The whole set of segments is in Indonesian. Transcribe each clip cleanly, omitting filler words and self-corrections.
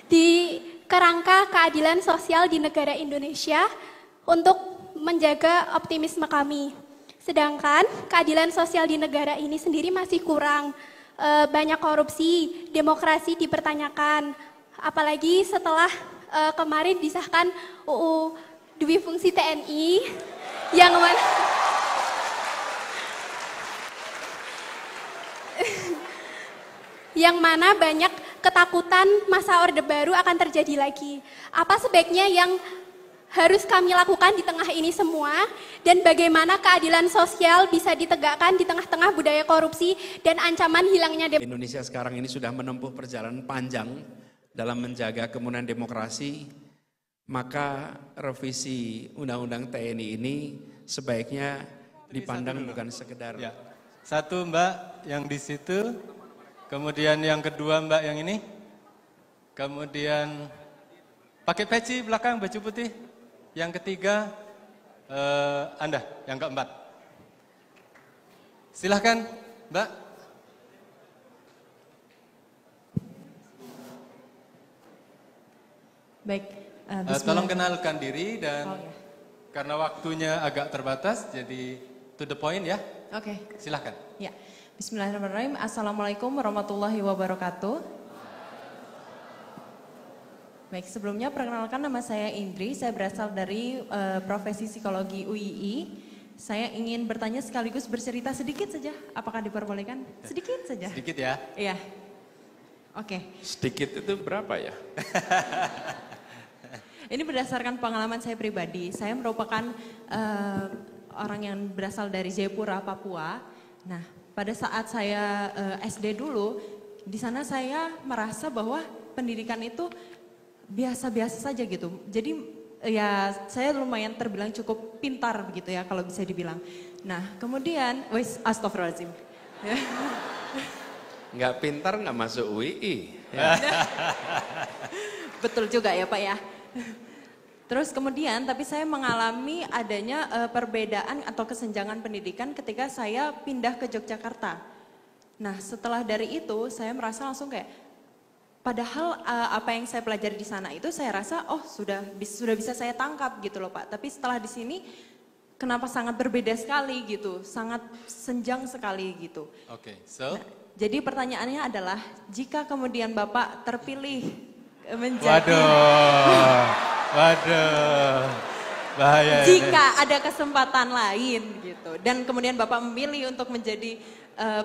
di kerangka keadilan sosial di negara Indonesia untuk menjaga optimisme kami. Sedangkan keadilan sosial di negara ini sendiri masih kurang, banyak korupsi, demokrasi dipertanyakan, apalagi setelah kemarin disahkan UU Dwi Fungsi TNI yang mana yang mana banyak ketakutan masa Orde Baru akan terjadi lagi. Apa sebaiknya yang harus kami lakukan di tengah ini semua, dan bagaimana keadilan sosial bisa ditegakkan di tengah-tengah budaya korupsi dan ancaman hilangnya demokrasi. Indonesia sekarang ini sudah menempuh perjalanan panjang dalam menjaga kemuliaan demokrasi, maka revisi Undang-Undang TNI ini sebaiknya dipandang bukan sekedar. Ya. Satu Mbak yang di situ. Kemudian yang kedua Mbak yang ini, kemudian pakai peci belakang baju putih, yang ketiga Anda, yang keempat. Silahkan Mbak. Baik, tolong kenalkan diri dan karena waktunya agak terbatas, jadi to the point ya. Oke. Silahkan. Ya. Bismillahirrahmanirrahim. Assalamualaikum warahmatullahi wabarakatuh. Baik, sebelumnya perkenalkan nama saya Indri. Saya berasal dari profesi psikologi UII. Saya ingin bertanya sekaligus bercerita sedikit saja. Apakah diperbolehkan? Sedikit saja. Sedikit ya? Iya. Oke. Sedikit itu berapa ya? Ini berdasarkan pengalaman saya pribadi. Saya merupakan orang yang berasal dari Jayapura, Papua. Nah, pada saat saya SD dulu, di sana saya merasa bahwa pendidikan itu biasa-biasa saja gitu. Jadi ya saya lumayan terbilang cukup pintar begitu ya kalau bisa dibilang. Nah kemudian, astagfirullahaladzim. Nggak pintar nggak masuk UII. Ya. Betul juga ya Pak ya. Terus kemudian, tapi saya mengalami adanya perbedaan atau kesenjangan pendidikan ketika saya pindah ke Yogyakarta. Nah setelah dari itu saya merasa langsung kayak, padahal apa yang saya pelajari di sana itu saya rasa oh sudah bisa saya tangkap gitu loh Pak. Tapi setelah di sini kenapa sangat berbeda sekali gitu, sangat senjang sekali gitu. Oke, so? Nah, jadi pertanyaannya adalah jika kemudian Bapak terpilih menjadi... Waduh, bahaya. Jika ada kesempatan lain gitu, dan kemudian Bapak memilih untuk menjadi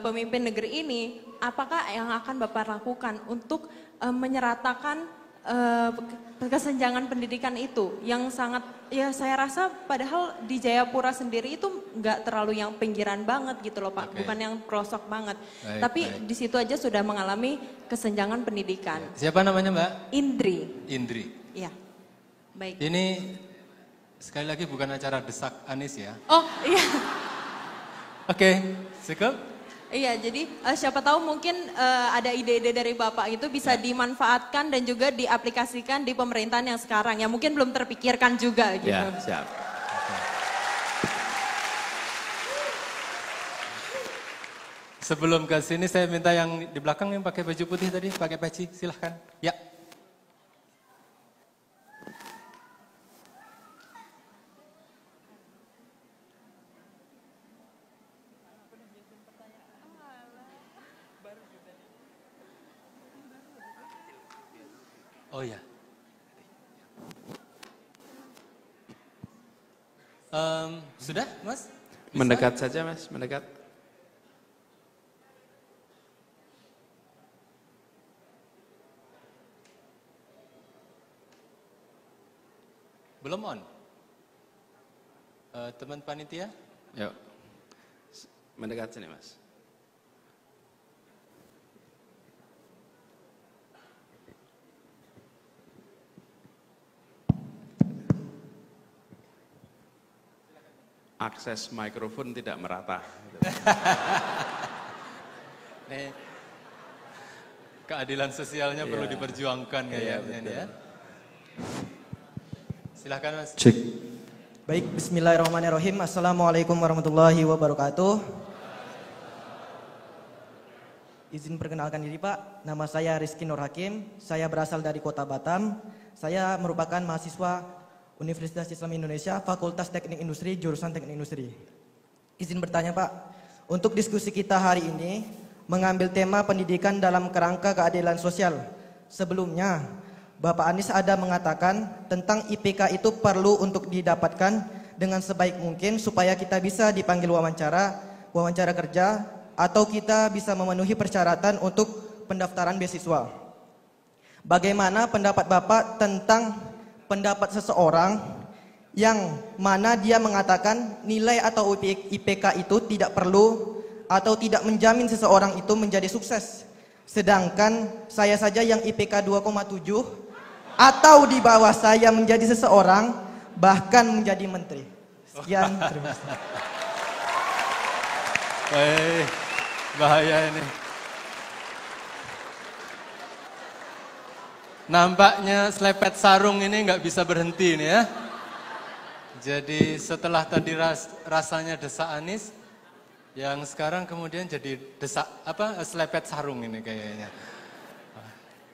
pemimpin negeri ini, apakah yang akan Bapak lakukan untuk menyeratakan kesenjangan pendidikan itu yang sangat, ya saya rasa padahal di Jayapura sendiri itu nggak terlalu yang pinggiran banget gitu loh Pak, bukan yang pelosok banget. Tapi di situ aja sudah mengalami kesenjangan pendidikan. Siapa namanya Mbak? Indri. Indri. Iya. Baik. Ini sekali lagi bukan acara desak Anies ya. Oh iya. Oke, cukup? Iya, jadi siapa tahu mungkin ada ide-ide dari Bapak itu bisa dimanfaatkan dan juga diaplikasikan di pemerintahan yang sekarang. Yang mungkin belum terpikirkan juga gitu. Ya, siap. Sebelum ke sini saya minta yang di belakang yang pakai baju putih tadi, pakai peci, silahkan. Ya. Oh ya. Sudah, Mas? Bisa? Mendekat saja, Mas, mendekat. Belum on? Teman panitia? Yuk, mendekat sini, Mas. Akses mikrofon tidak merata. Nih, keadilan sosialnya perlu diperjuangkan kayaknya ya. Silakan Mas. Cek. Baik, bismillahirrahmanirrahim. Assalamualaikum warahmatullahi wabarakatuh. Izin perkenalkan diri Pak, nama saya Rizky Nur Hakim, saya berasal dari Kota Batam. Saya merupakan mahasiswa Universitas Islam Indonesia, Fakultas Teknik Industri, jurusan Teknik Industri. Izin bertanya Pak, untuk diskusi kita hari ini mengambil tema pendidikan dalam kerangka keadilan sosial. Sebelumnya, Bapak Anies ada mengatakan tentang IPK itu perlu untuk didapatkan dengan sebaik mungkin supaya kita bisa dipanggil wawancara kerja, atau kita bisa memenuhi persyaratan untuk pendaftaran beasiswa. Bagaimana pendapat Bapak tentang pendapat seseorang yang mana dia mengatakan nilai atau IPK itu tidak perlu atau tidak menjamin seseorang itu menjadi sukses. Sedangkan saya saja yang IPK 2,7 atau di bawah saya menjadi seseorang bahkan menjadi menteri. Sekian, terima kasih. Bahaya ini. Nampaknya selepet sarung ini nggak bisa berhenti nih ya. Jadi setelah tadi rasanya desak Anies, yang sekarang kemudian jadi desak selepet sarung ini kayaknya.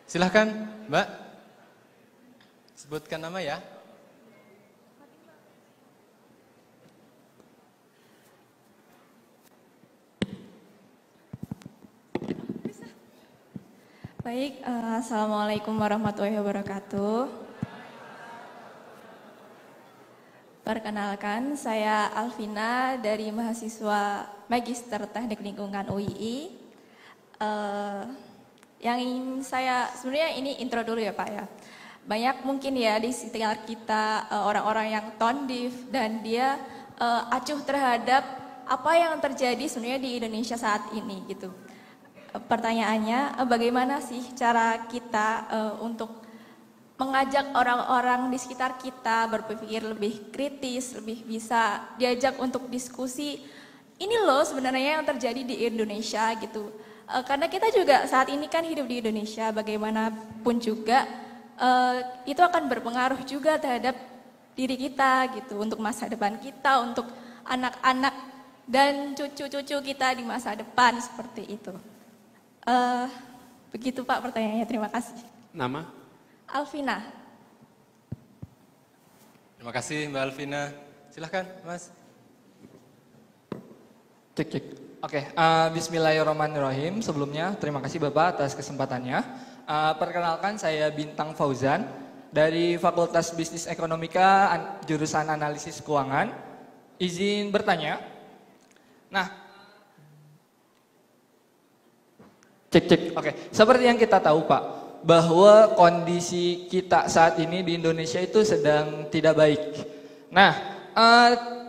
Silahkan Mbak, sebutkan nama ya. Baik, Assalamualaikum warahmatullahi wabarakatuh. Perkenalkan, saya Alvina dari mahasiswa Magister Teknik Lingkungan UII. Yang ingin saya, sebenarnya ini intro dulu ya Pak ya. Banyak mungkin ya di sekitar kita orang-orang yang tondif dan dia acuh terhadap apa yang terjadi sebenarnya di Indonesia saat ini gitu. Pertanyaannya, bagaimana sih cara kita untuk mengajak orang-orang di sekitar kita berpikir lebih kritis, lebih bisa diajak untuk diskusi. Ini loh sebenarnya yang terjadi di Indonesia gitu. Karena kita juga saat ini kan hidup di Indonesia, bagaimanapun juga itu akan berpengaruh juga terhadap diri kita gitu, untuk masa depan kita, untuk anak-anak dan cucu-cucu kita di masa depan seperti itu. Begitu Pak pertanyaannya, terima kasih. Nama? Alvina. Terima kasih Mbak Alvina. Silahkan Mas. Cek. Oke, bismillahirrahmanirrahim. Sebelumnya terima kasih Bapak atas kesempatannya. Perkenalkan saya Bintang Fauzan dari Fakultas Bisnis Ekonomika jurusan Analisis Keuangan. Izin bertanya. Nah, cek. Oke, seperti yang kita tahu Pak, bahwa kondisi kita saat ini di Indonesia itu sedang tidak baik. Nah,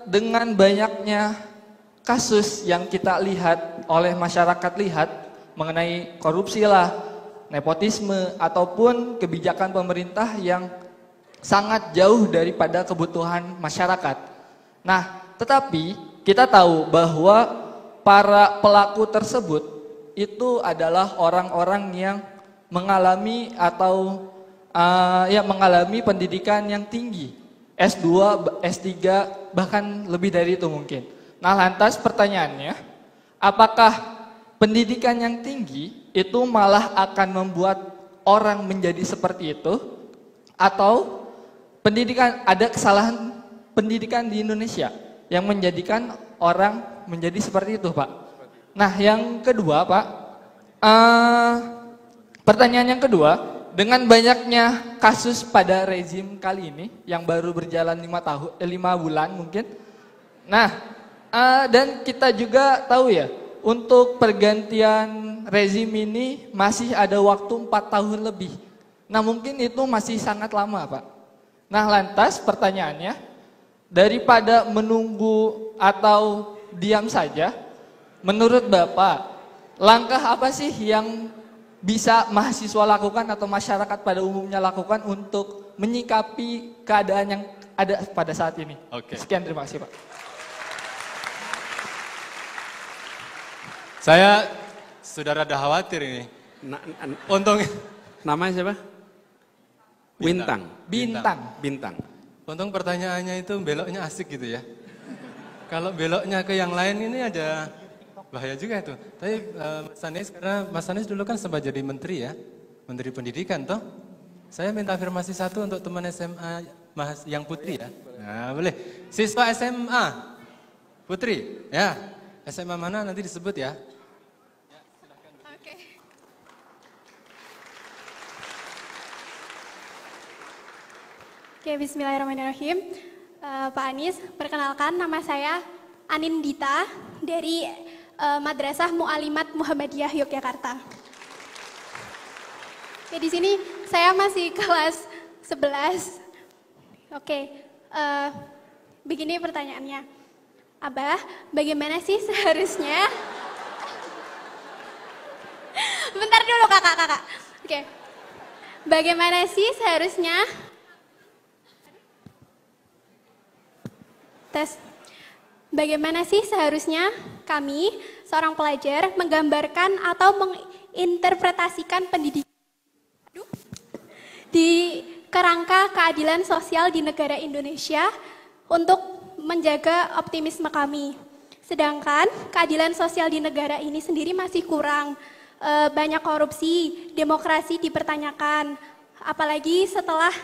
dengan banyaknya kasus yang kita lihat oleh masyarakat lihat mengenai korupsi lah, nepotisme ataupun kebijakan pemerintah yang sangat jauh daripada kebutuhan masyarakat. Nah, tetapi kita tahu bahwa para pelaku tersebut itu adalah orang-orang yang mengalami atau mengalami pendidikan yang tinggi, S2, S3, bahkan lebih dari itu mungkin. Nah, lantas pertanyaannya, apakah pendidikan yang tinggi itu malah akan membuat orang menjadi seperti itu, atau ada kesalahan pendidikan di Indonesia yang menjadikan orang menjadi seperti itu, Pak? Nah, yang kedua, Pak, pertanyaan yang kedua, dengan banyaknya kasus pada rezim kali ini yang baru berjalan 5 bulan mungkin. Nah, dan kita juga tahu ya, untuk pergantian rezim ini masih ada waktu 4 tahun lebih. Nah, mungkin itu masih sangat lama, Pak. Nah, lantas pertanyaannya, daripada menunggu atau diam saja, menurut Bapak, langkah apa sih yang bisa mahasiswa lakukan atau masyarakat pada umumnya lakukan untuk menyikapi keadaan yang ada pada saat ini? Oke. Sekian, terima kasih Pak. Saya sudah rada khawatir ini. Untung Namanya siapa? Bintang. Bintang. Untung pertanyaannya itu beloknya asik gitu ya. Kalau beloknya ke yang lain ini ada Bahaya juga itu. Tapi Mas Anies, karena Mas Anies dulu kan sempat jadi menteri ya, Menteri Pendidikan toh. Saya minta afirmasi satu untuk teman SMA yang putri ya. Nah, boleh. Siswa SMA putri, ya. SMA mana nanti disebut ya. Oke. Oke, bismillahirrahmanirrahim. Pak Anies, perkenalkan nama saya Anindita dari Madrasah Mu'alimat Muhammadiyah Yogyakarta. Oke, di sini saya masih kelas 11. Oke, begini pertanyaannya. Abah, bagaimana sih seharusnya? Bentar dulu kakak. Oke, bagaimana sih seharusnya? Tes. Bagaimana sih seharusnya kami, seorang pelajar, menggambarkan atau menginterpretasikan pendidikan di kerangka keadilan sosial di negara Indonesia untuk menjaga optimisme kami. Sedangkan keadilan sosial di negara ini sendiri masih kurang. Banyak korupsi, demokrasi dipertanyakan. Apalagi setelah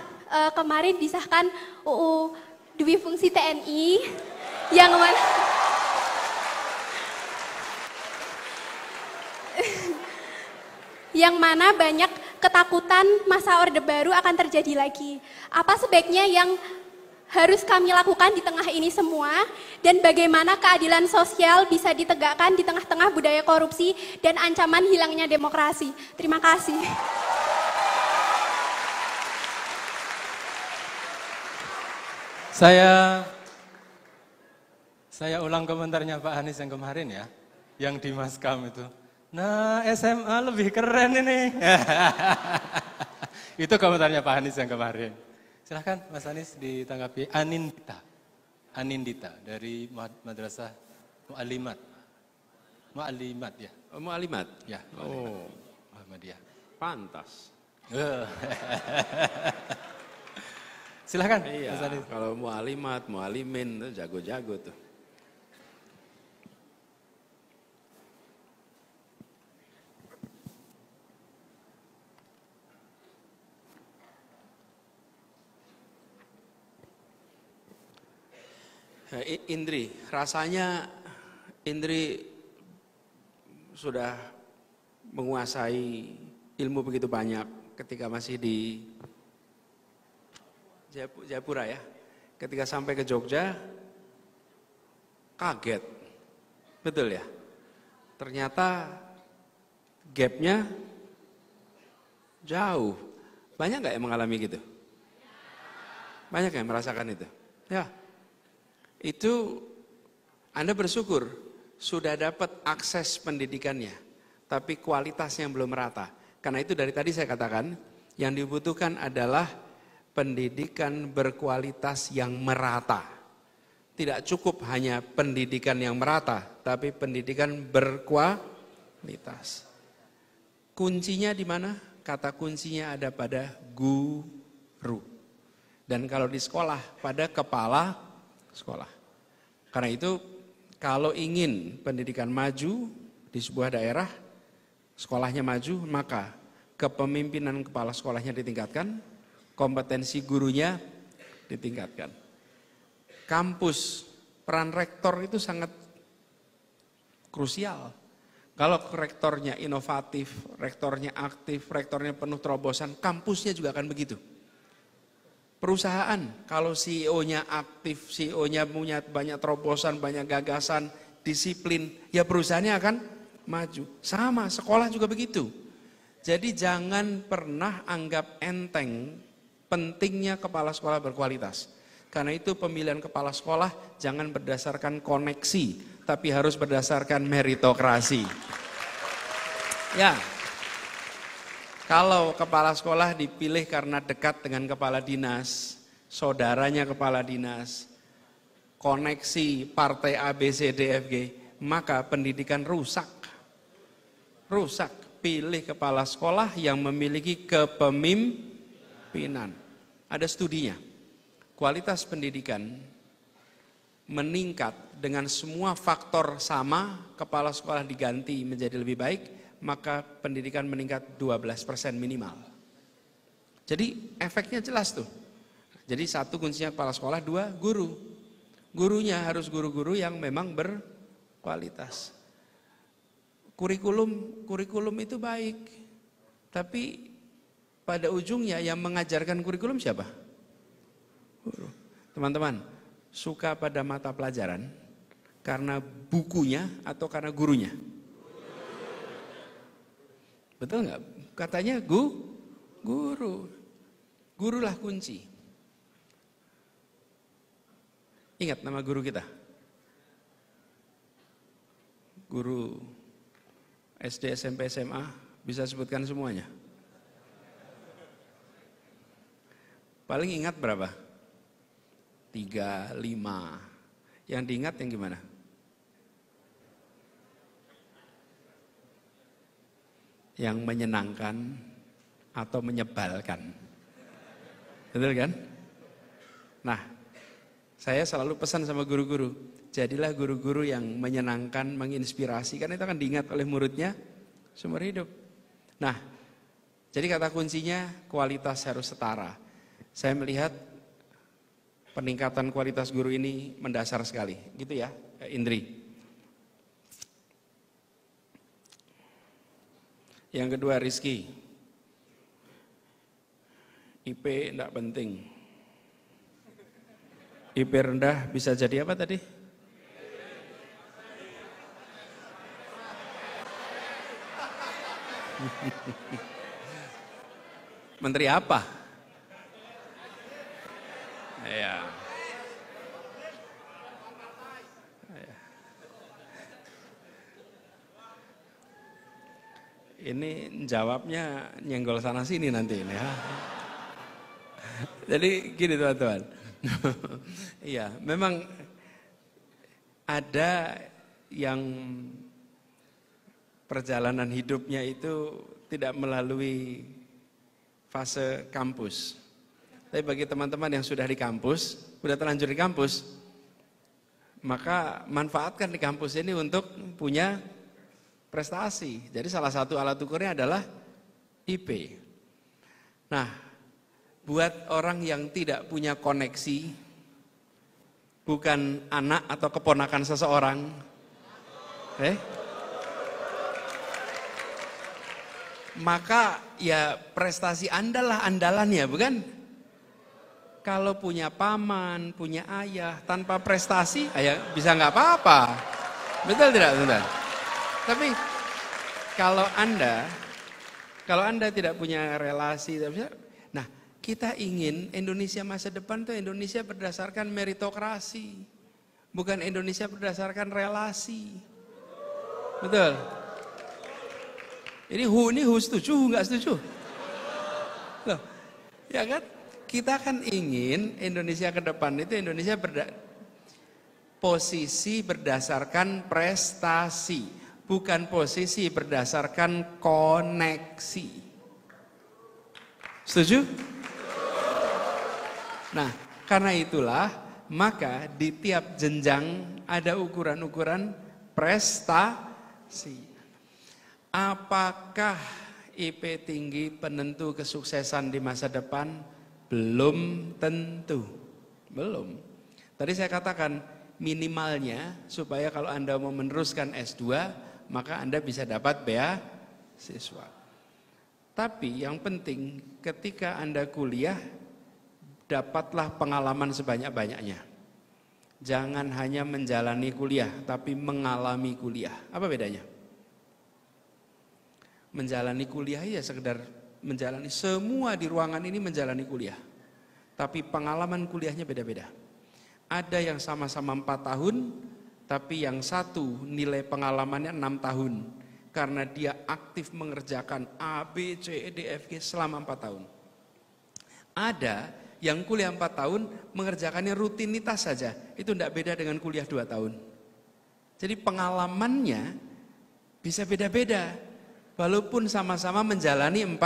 kemarin disahkan UU Dwi Fungsi TNI yang mana banyak ketakutan masa Orde Baru akan terjadi lagi. Apa sebaiknya yang harus kami lakukan di tengah ini semua, dan bagaimana keadilan sosial bisa ditegakkan di tengah-tengah budaya korupsi dan ancaman hilangnya demokrasi. Terima kasih. Saya ulang komentarnya Pak Anies yang kemarin ya, yang di Maskam itu. Nah, SMA lebih keren ini. Itu komentarnya Pak Anies yang kemarin. Silahkan Mas Anies ditanggapi. Anindita dari Madrasah Mu'alimat. Mu'alimat ya. Oh, Mu'alimat? Ya. Oh, Muhammadiyah. pantas. Silahkan Iya, Mas Anies. kalau Mu'alimat, Mu'alimin itu jago-jago tuh. Indri, rasanya Indri sudah menguasai ilmu begitu banyak ketika masih di Jayapura ya. Ketika sampai ke Jogja, kaget, betul ya? Ternyata gapnya jauh. Banyak nggak yang mengalami gitu? Banyak yang merasakan itu? Ya. Itu Anda bersyukur sudah dapat akses pendidikannya, tapi kualitasnya belum merata. Karena itu dari tadi saya katakan, yang dibutuhkan adalah pendidikan berkualitas yang merata. Tidak cukup hanya pendidikan yang merata, tapi pendidikan berkualitas. Kuncinya di mana? Kata kuncinya ada pada guru. Dan kalau di sekolah, pada kepala sekolah. Karena itu kalau ingin pendidikan maju di sebuah daerah, sekolahnya maju, maka kepemimpinan kepala sekolahnya ditingkatkan, kompetensi gurunya ditingkatkan. Kampus, peran rektor itu sangat krusial. Kalau rektornya inovatif, rektornya aktif, rektornya penuh terobosan, kampusnya juga akan begitu. Perusahaan, kalau CEO-nya aktif, CEO-nya punya banyak terobosan, banyak gagasan, disiplin, ya perusahaannya akan maju. Sama, sekolah juga begitu. Jadi jangan pernah anggap enteng pentingnya kepala sekolah berkualitas. Karena itu pemilihan kepala sekolah jangan berdasarkan koneksi, tapi harus berdasarkan meritokrasi. Ya. Kalau kepala sekolah dipilih karena dekat dengan kepala dinas, saudaranya kepala dinas, koneksi partai A, B, C, D, F, G, maka pendidikan rusak. Rusak. Pilih kepala sekolah yang memiliki kepemimpinan. Ada studinya. Kualitas pendidikan meningkat dengan semua faktor sama, kepala sekolah diganti menjadi lebih baik, maka pendidikan meningkat 12% minimal. Jadi efeknya jelas tuh. Jadi satu kuncinya kepala sekolah, dua guru. Gurunya harus guru-guru yang memang berkualitas. Kurikulum itu baik, tapi pada ujungnya yang mengajarkan kurikulum siapa? Guru. Teman-teman, suka pada mata pelajaran karena bukunya atau karena gurunya? Betul nggak? Katanya guru. Gurulah kunci. Ingat nama guru kita? Guru SD, SMP, SMA, bisa sebutkan semuanya? Paling ingat berapa? 3, 5. Yang diingat yang gimana? Yang menyenangkan atau menyebalkan. Betul kan? Nah, saya selalu pesan sama guru-guru, jadilah guru-guru yang menyenangkan, menginspirasi, karena itu akan diingat oleh muridnya seumur hidup. Nah, jadi kata kuncinya kualitas harus setara. Saya melihat peningkatan kualitas guru ini mendasar sekali, gitu ya, Indri. Yang kedua, Rizky. IP enggak penting. IP rendah bisa jadi apa tadi? Menteri apa? Ya. Ini jawabnya nyenggol sana sini nanti ini ya. Jadi gini teman-teman. Iya, memang ada yang perjalanan hidupnya itu tidak melalui fase kampus. Tapi bagi teman-teman yang sudah di kampus, sudah terlanjur di kampus, maka manfaatkan di kampus ini untuk punya prestasi. Jadi salah satu alat ukurnya adalah IP. Nah, buat orang yang tidak punya koneksi, bukan anak atau keponakan seseorang, maka ya prestasi Anda lah andalannya, bukan? Kalau punya paman, punya ayah, tanpa prestasi, ayah bisa nggak apa-apa. Betul tidak, teman-teman? Tapi kalau Anda tidak punya relasi, nah kita ingin Indonesia masa depan tuh Indonesia berdasarkan meritokrasi, bukan Indonesia berdasarkan relasi. Betul? Ini setuju nggak setuju? Loh, ya kan? Kita kan ingin Indonesia ke depan itu Indonesia posisi berdasarkan prestasi, bukan posisi berdasarkan koneksi. Setuju? Nah, karena itulah maka di tiap jenjang ada ukuran-ukuran prestasi. Apakah IP tinggi penentu kesuksesan di masa depan? Belum tentu. Belum. Tadi saya katakan minimalnya supaya kalau Anda mau meneruskan S2, maka Anda bisa dapat beasiswa. Tapi yang penting ketika Anda kuliah, dapatlah pengalaman sebanyak-banyaknya. Jangan hanya menjalani kuliah, tapi mengalami kuliah. Apa bedanya? Menjalani kuliah ya sekedar menjalani, semua di ruangan ini menjalani kuliah. Tapi pengalaman kuliahnya beda-beda. Ada yang sama-sama 4 tahun, tapi yang satu nilai pengalamannya 6 tahun. Karena dia aktif mengerjakan A, B, C, D, F, G selama 4 tahun. Ada yang kuliah 4 tahun mengerjakannya rutinitas saja. Itu tidak beda dengan kuliah 2 tahun. Jadi pengalamannya bisa beda-beda. Walaupun sama-sama menjalani 4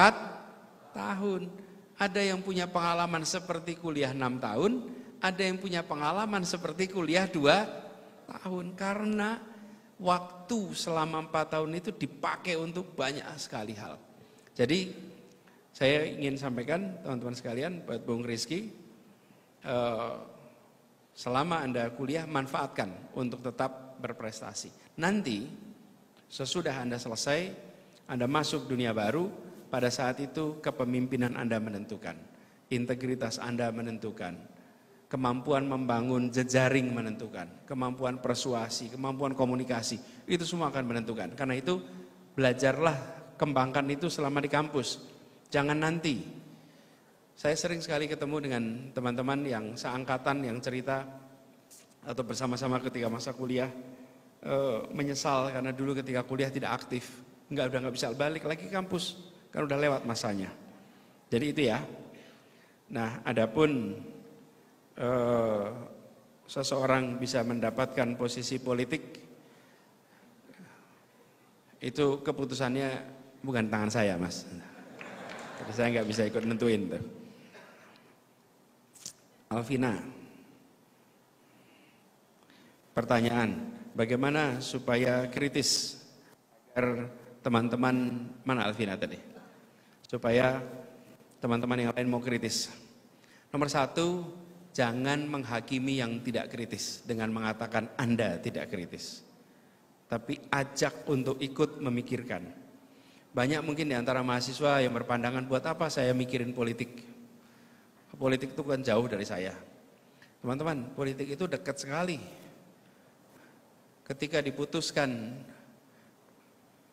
tahun. Ada yang punya pengalaman seperti kuliah 6 tahun, ada yang punya pengalaman seperti kuliah 2 tahun. Karena waktu selama 4 tahun itu dipakai untuk banyak sekali hal. Jadi saya ingin sampaikan teman-teman sekalian, buat Bung Rizky, selama Anda kuliah manfaatkan untuk tetap berprestasi. Nanti sesudah Anda selesai, Anda masuk dunia baru, pada saat itu kepemimpinan Anda menentukan, integritas Anda menentukan, kemampuan membangun jejaring menentukan, kemampuan persuasi, kemampuan komunikasi, itu semua akan menentukan. Karena itu belajarlah, kembangkan itu selama di kampus. Jangan nanti. Saya sering sekali ketemu dengan teman-teman yang seangkatan yang cerita atau bersama-sama ketika masa kuliah menyesal karena dulu ketika kuliah tidak aktif, udah nggak bisa balik lagi ke kampus, kan udah lewat masanya. Jadi itu ya. Nah, adapun seseorang bisa mendapatkan posisi politik, itu keputusannya bukan tangan saya, Mas. Jadi saya nggak bisa ikut nentuin tuh. Alvina, pertanyaan, bagaimana supaya kritis agar teman-teman, mana Alvina tadi? Supaya teman-teman yang lain mau kritis. Nomor 1, jangan menghakimi yang tidak kritis dengan mengatakan Anda tidak kritis. Tapi ajak untuk ikut memikirkan. Banyak mungkin di antara mahasiswa yang berpandangan, buat apa saya mikirin politik? Politik itu kan jauh dari saya. Teman-teman, politik itu dekat sekali. Ketika diputuskan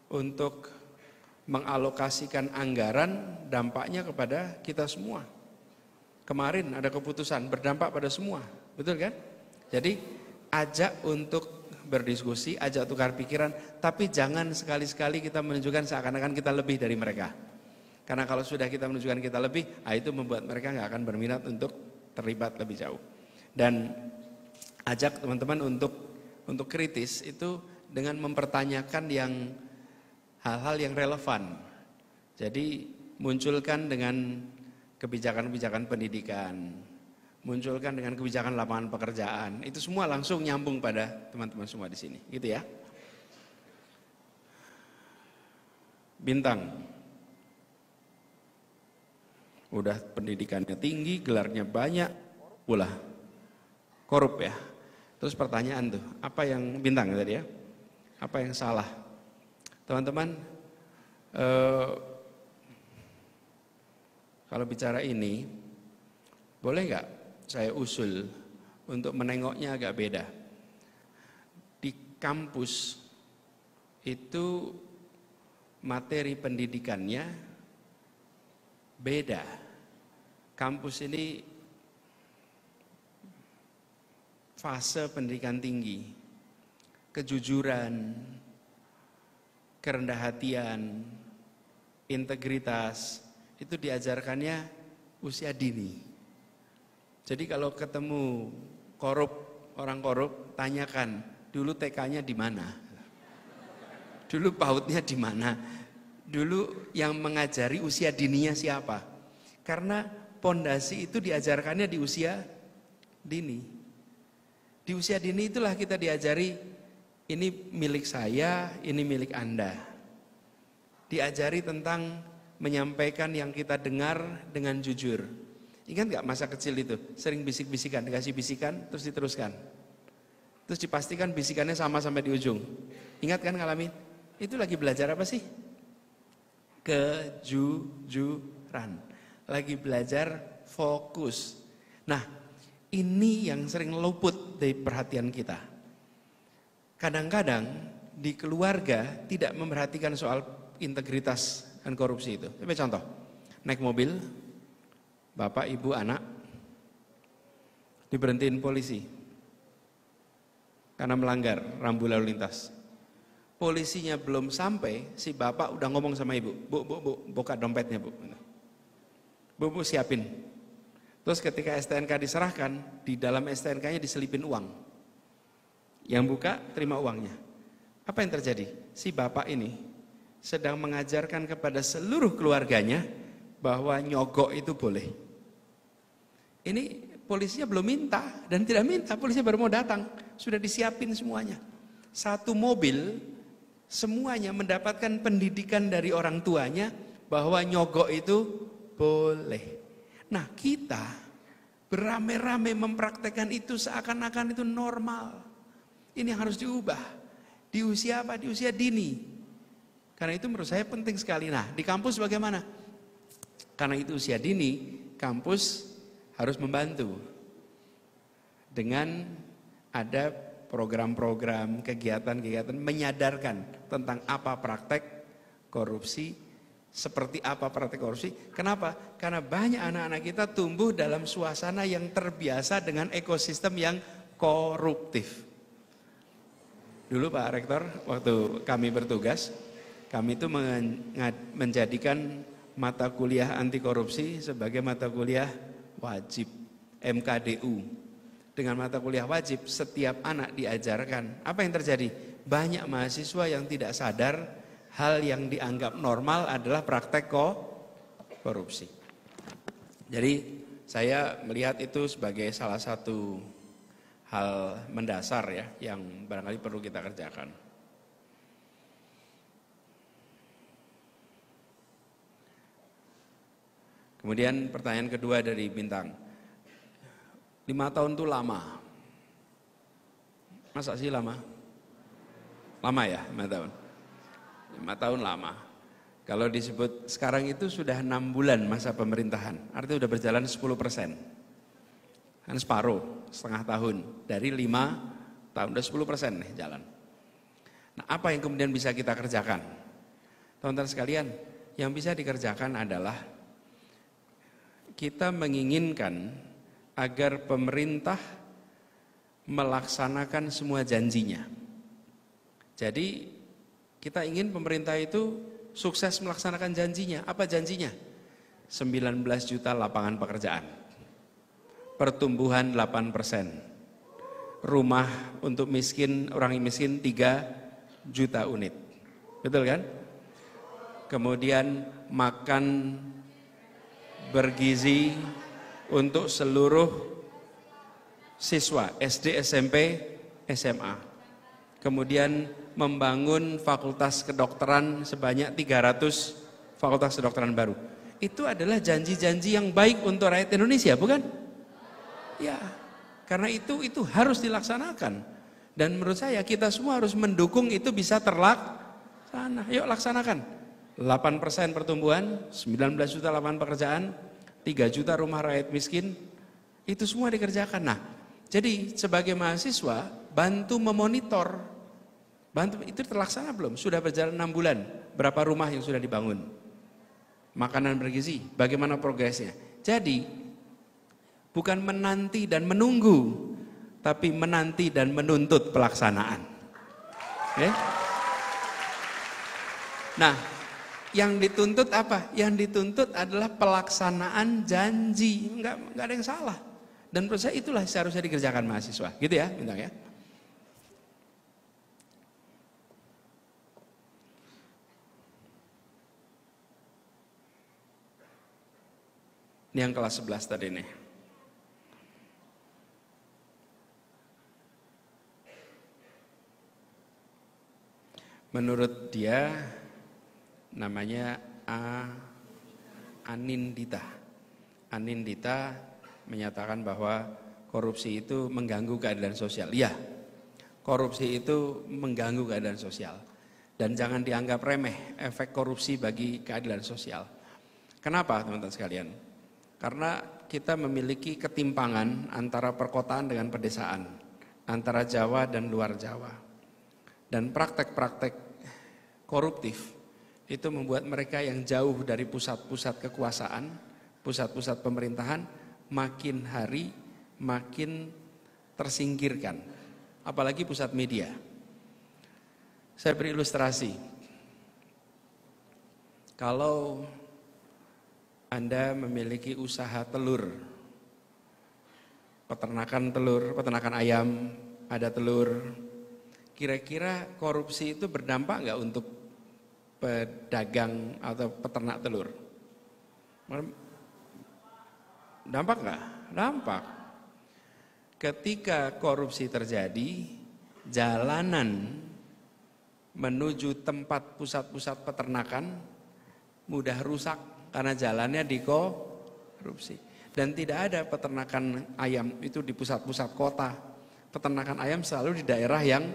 untuk mengalokasikan anggaran, dampaknya kepada kita semua. Kemarin ada keputusan berdampak pada semua, betul kan? Jadi ajak untuk berdiskusi, ajak tukar pikiran, tapi jangan sekali-sekali kita menunjukkan seakan-akan kita lebih dari mereka. Karena kalau sudah kita menunjukkan kita lebih, itu membuat mereka nggak akan berminat untuk terlibat lebih jauh. Dan ajak teman-teman untuk kritis itu dengan mempertanyakan yang hal-hal yang relevan. Jadi munculkan dengan kebijakan-kebijakan pendidikan, munculkan dengan kebijakan lapangan pekerjaan. Itu semua langsung nyambung pada teman-teman semua di sini, gitu ya. Bintang. Udah pendidikannya tinggi, gelarnya banyak, ulah korup ya. Terus pertanyaan tuh, apa yang Bintang tadi ya? Apa yang salah? Teman-teman, kalau bicara ini, boleh nggak saya usul untuk menengoknya agak beda? Di kampus itu materi pendidikannya beda. Kampus ini fase pendidikan tinggi, kejujuran, kerendah hatian, integritas, itu diajarkannya usia dini. Jadi kalau ketemu orang korup, tanyakan, dulu TK-nya di mana? Dulu PAUD-nya di mana? Dulu yang mengajari usia dininya siapa? Karena pondasi itu diajarkannya di usia dini. Di usia dini itulah kita diajari, ini milik saya, ini milik Anda. Diajari tentang menyampaikan yang kita dengar dengan jujur. Ingat gak masa kecil itu? Sering bisik-bisikan, dikasih bisikan, terus diteruskan. Terus dipastikan bisikannya sama sampai di ujung. Ingat kan ngalamin? Itu lagi belajar apa sih? Kejujuran. Lagi belajar fokus. Nah, ini yang sering luput dari perhatian kita. Kadang-kadang di keluarga tidak memperhatikan soal integritas dan korupsi itu. Coba contoh, naik mobil, bapak, ibu, anak, diberhentiin polisi karena melanggar rambu lalu lintas. Polisinya belum sampai, si bapak udah ngomong sama ibu, bu, buka dompetnya bu. Bu, siapin. Terus ketika STNK diserahkan, di dalam STNK-nya diselipin uang. Yang buka, terima uangnya. Apa yang terjadi? Si bapak ini sedang mengajarkan kepada seluruh keluarganya bahwa nyogok itu boleh. Ini polisinya belum minta dan tidak minta, polisinya baru mau datang, sudah disiapin semuanya. Satu mobil semuanya mendapatkan pendidikan dari orang tuanya bahwa nyogok itu boleh. Nah, kita beramai-ramai mempraktekkan itu seakan-akan itu normal. Ini yang harus diubah. Di usia apa? Di usia dini. Karena itu menurut saya penting sekali. Nah, di kampus bagaimana? Karena itu usia dini, kampus harus membantu dengan ada program-program, kegiatan-kegiatan menyadarkan tentang apa praktek korupsi, seperti apa praktek korupsi. Kenapa? Karena banyak anak-anak kita tumbuh dalam suasana yang terbiasa dengan ekosistem yang koruptif. Dulu Pak Rektor, waktu kami bertugas, kami itu menjadikan mata kuliah anti korupsi sebagai mata kuliah wajib, MKDU. Dengan mata kuliah wajib, setiap anak diajarkan. Apa yang terjadi? Banyak mahasiswa yang tidak sadar hal yang dianggap normal adalah praktek korupsi. Jadi saya melihat itu sebagai salah satu hal mendasar ya, yang barangkali perlu kita kerjakan. Kemudian pertanyaan kedua dari Bintang. 5 tahun itu lama. Masa sih lama? Lama ya 5 tahun. 5 tahun lama. Kalau disebut sekarang itu sudah 6 bulan masa pemerintahan. Artinya sudah berjalan 10%. Kan separuh, setengah tahun. Dari 5 tahun, udah 10% nih jalan. Nah, apa yang kemudian bisa kita kerjakan? Teman-teman sekalian, yang bisa dikerjakan adalah kita menginginkan agar pemerintah melaksanakan semua janjinya. Jadi kita ingin pemerintah itu sukses melaksanakan janjinya. Apa janjinya? 19 juta lapangan pekerjaan, pertumbuhan 8%, rumah untuk miskin, orang miskin 3 juta unit. Betul kan? Kemudian makan bergizi untuk seluruh siswa SD, SMP, SMA. Kemudian membangun fakultas kedokteran sebanyak 300 fakultas kedokteran baru. Itu adalah janji-janji yang baik untuk rakyat Indonesia, bukan? Ya, karena itu harus dilaksanakan. Dan menurut saya kita semua harus mendukung itu bisa terlaksana. Yuk laksanakan. 8% pertumbuhan, 19 juta lapangan pekerjaan, 3 juta rumah rakyat miskin, itu semua dikerjakan. Nah, jadi sebagai mahasiswa, bantu memonitor, bantu itu terlaksana belum? Sudah berjalan 6 bulan, berapa rumah yang sudah dibangun? Makanan bergizi, bagaimana progresnya? Jadi, bukan menanti dan menunggu, tapi menanti dan menuntut pelaksanaan. Okay? Nah, yang dituntut apa? Yang dituntut adalah pelaksanaan janji, enggak ada yang salah. Dan menurut saya itulah seharusnya dikerjakan mahasiswa, gitu ya, Bintang ya. Ini yang kelas 11 tadi nih. Menurut dia namanya Anindita. Anindita menyatakan bahwa korupsi itu mengganggu keadilan sosial. Iya, korupsi itu mengganggu keadilan sosial. Dan jangan dianggap remeh efek korupsi bagi keadilan sosial. Kenapa teman-teman sekalian? Karena kita memiliki ketimpangan antara perkotaan dengan pedesaan, antara Jawa dan luar Jawa. Dan praktek-praktek koruptif itu membuat mereka yang jauh dari pusat-pusat kekuasaan, pusat-pusat pemerintahan, makin hari makin tersingkirkan. Apalagi pusat media. Saya beri ilustrasi. Kalau Anda memiliki usaha telur, peternakan ayam, ada telur, kira-kira korupsi itu berdampak nggak untuk pedagang atau peternak telur? Dampak nggak? Dampak. ketika korupsi terjadi, jalanan menuju tempat pusat-pusat peternakan mudah rusak karena jalannya dikorupsi. Dan tidak ada peternakan ayam itu di pusat-pusat kota. Peternakan ayam selalu di daerah yang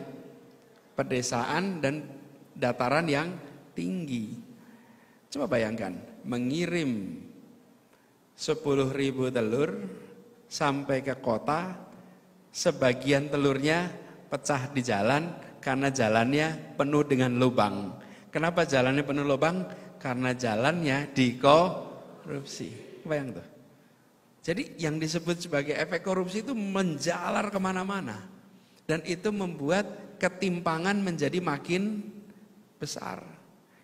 pedesaan dan dataran yang tinggi. Coba bayangkan, mengirim 10.000 telur sampai ke kota, sebagian telurnya pecah di jalan karena jalannya penuh dengan lubang. Kenapa jalannya penuh lubang? Karena jalannya dikorupsi. Bayang tuh. Jadi yang disebut sebagai efek korupsi itu menjalar kemana-mana. Dan itu membuat ketimpangan menjadi makin besar.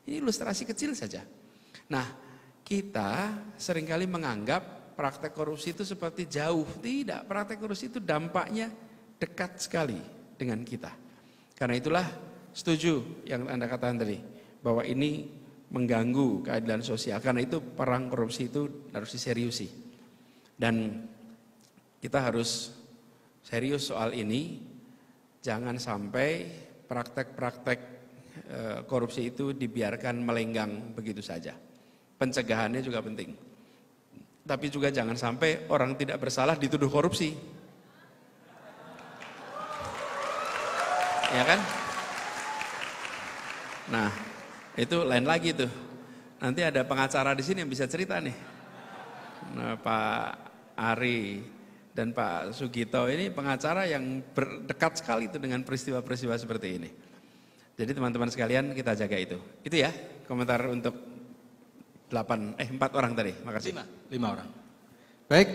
Ini ilustrasi kecil saja. Nah, kita seringkali menganggap praktek korupsi itu seperti jauh. Tidak, praktek korupsi itu dampaknya dekat sekali dengan kita. Karena itulah setuju yang Anda katakan tadi, bahwa ini mengganggu keadilan sosial. Karena itu perang korupsi itu harus diseriusi. Dan kita harus serius soal ini, jangan sampai praktek-praktek korupsi itu dibiarkan melenggang begitu saja. Pencegahannya juga penting. Tapi juga jangan sampai orang tidak bersalah dituduh korupsi. Ya kan? Nah, itu lain lagi tuh. Nanti ada pengacara di sini yang bisa cerita nih. Nah, Pak Ari dan Pak Sugito ini pengacara yang berdekat sekali itu dengan peristiwa-peristiwa seperti ini. Jadi teman-teman sekalian, kita jaga itu. Itu ya komentar untuk 4 orang tadi. Makasih. 5 orang. Baik.